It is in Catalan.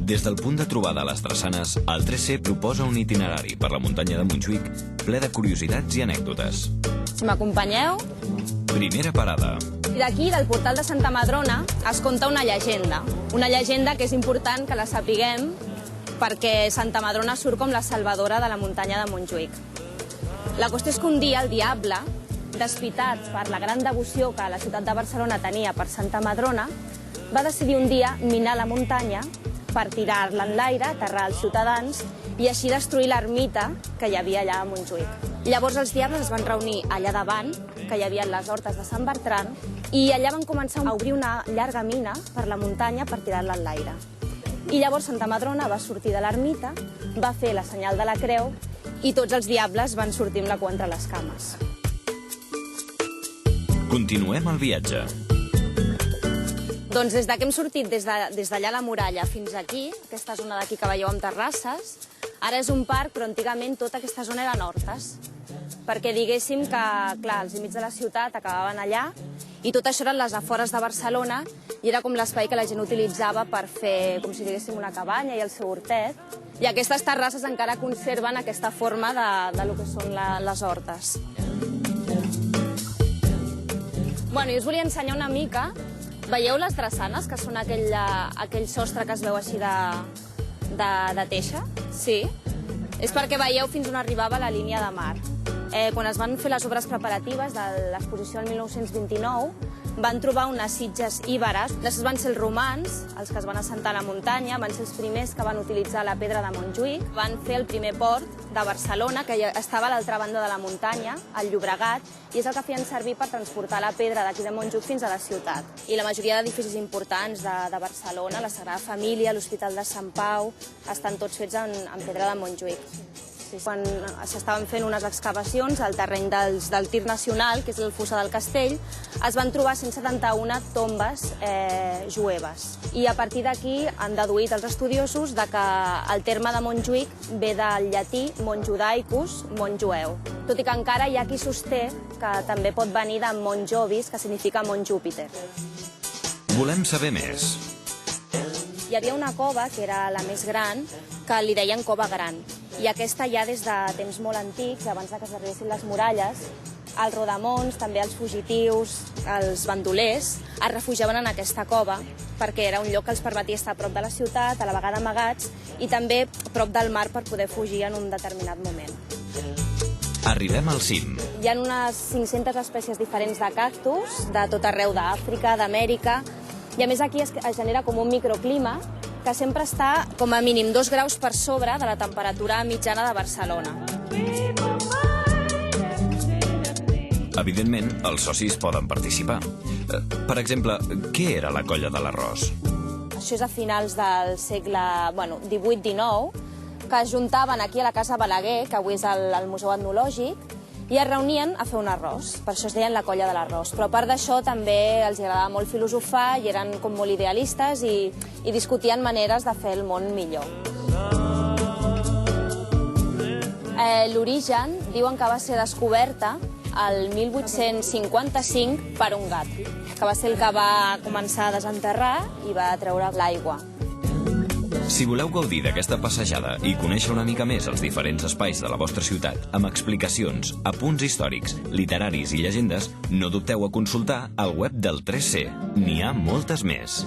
Des del punt de trobada a les Drassanes, el 3C proposa un itinerari per la muntanya de Montjuïc ple de curiositats i anècdotes. Si m'acompanyeu... Primera parada. I d'aquí, del portal de Santa Madrona, es conta una llegenda. Una llegenda que és important que la sapiguem perquè Santa Madrona surt com la salvadora de la muntanya de Montjuïc. La qüestió és que un dia el diable, despitat per la gran devoció que la ciutat de Barcelona tenia per Santa Madrona, va decidir un dia minar la muntanya per tirar-la en l'aire, aterrar els ciutadans i així destruir l'ermita que hi havia allà a Montjuïc. Llavors els diables es van reunir allà davant, que hi havia les hortes de Sant Bertran, i allà van començar a obrir una llarga mina per la muntanya per tirar-la en l'aire. I llavors Santa Madrona va sortir de l'ermita, va fer la senyal de la creu i tots els diables van sortir amb la cua entre les cames. Continuem el viatge. Doncs des que hem sortit des d'allà a la muralla fins aquí, aquesta zona d'aquí que veieu amb terrasses, ara és un parc, però antigament tota aquesta zona eren hortes. Perquè diguéssim que, clar, els límits de la ciutat acabaven allà i tot això eren les afores de Barcelona i era com l'espai que la gent utilitzava per fer, com si diguéssim, una cabanya i el seu hortet. I aquestes terrasses encara conserven aquesta forma de lo que són les hortes. Bueno, i us volia ensenyar una mica. Veieu les drassanes, que són aquell sostre que es veu així de teixa? Sí. És perquè veieu fins on arribava la línia de mar. Quan es van fer les obres preparatives de l'exposició del 1929, van trobar unes sitges íberes. Després van ser els romans, els que es van assentar a la muntanya, van ser els primers que van utilitzar la pedra de Montjuïc, van fer el primer port de Barcelona, que estava a l'altra banda de la muntanya, al Llobregat, i és el que feien servir per transportar la pedra d'aquí de Montjuïc fins a la ciutat. I la majoria d'edificis importants de Barcelona, la Sagrada Família, l'Hospital de Sant Pau, estan tots fets en pedra de Montjuïc. Quan s'estaven fent unes excavacions al terreny del Tir Nacional, que és el Fossar del Castell, es van trobar 171 tombes jueves. I a partir d'aquí han deduït els estudiosos que el terme de Montjuïc ve del llatí Montjudaicus, Mont Jueu. Tot i que encara hi ha qui sosté que també pot venir de Mont Jovis, que significa Mont Júpiter. Volem saber més. Hi havia una cova, que era la més gran, que li deien Cova Gran. I aquesta ja des de temps molt antics, abans que s'arribessin les muralles, els rodamons, també els fugitius, els bandolers, es refugiaven en aquesta cova perquè era un lloc que els permetia estar a prop de la ciutat, a la vegada amagats, i també a prop del mar per poder fugir en un determinat moment. Arribem al cim. Hi ha unes 500 espècies diferents de cactus, de tot arreu d'Àfrica, d'Amèrica, i a més aquí es genera com un microclima que sempre està com a mínim 2 graus per sobre de la temperatura mitjana de Barcelona. Evidentment, els socis poden participar. Per exemple, què era la colla de l'arròs? Això és a finals del segle XVIII-XIX, que es juntaven aquí a la Casa Balaguer, que avui és el Museu Etnològic, i es reunien a fer un arròs. Per això es deien la colla de l'arròs. Però a part d'això també els agradava molt filosofar i eren com molt idealistes i discutien maneres de fer el món millor. L'origen diuen que va ser descoberta el 1855 per un gat, que va ser el que va començar a desenterrar i va treure l'aigua. Si voleu gaudir d'aquesta passejada i conèixer una mica més els diferents espais de la vostra ciutat amb explicacions, apunts històrics, literaris i llegendes, no dubteu a consultar el web del 3C. N'hi ha moltes més.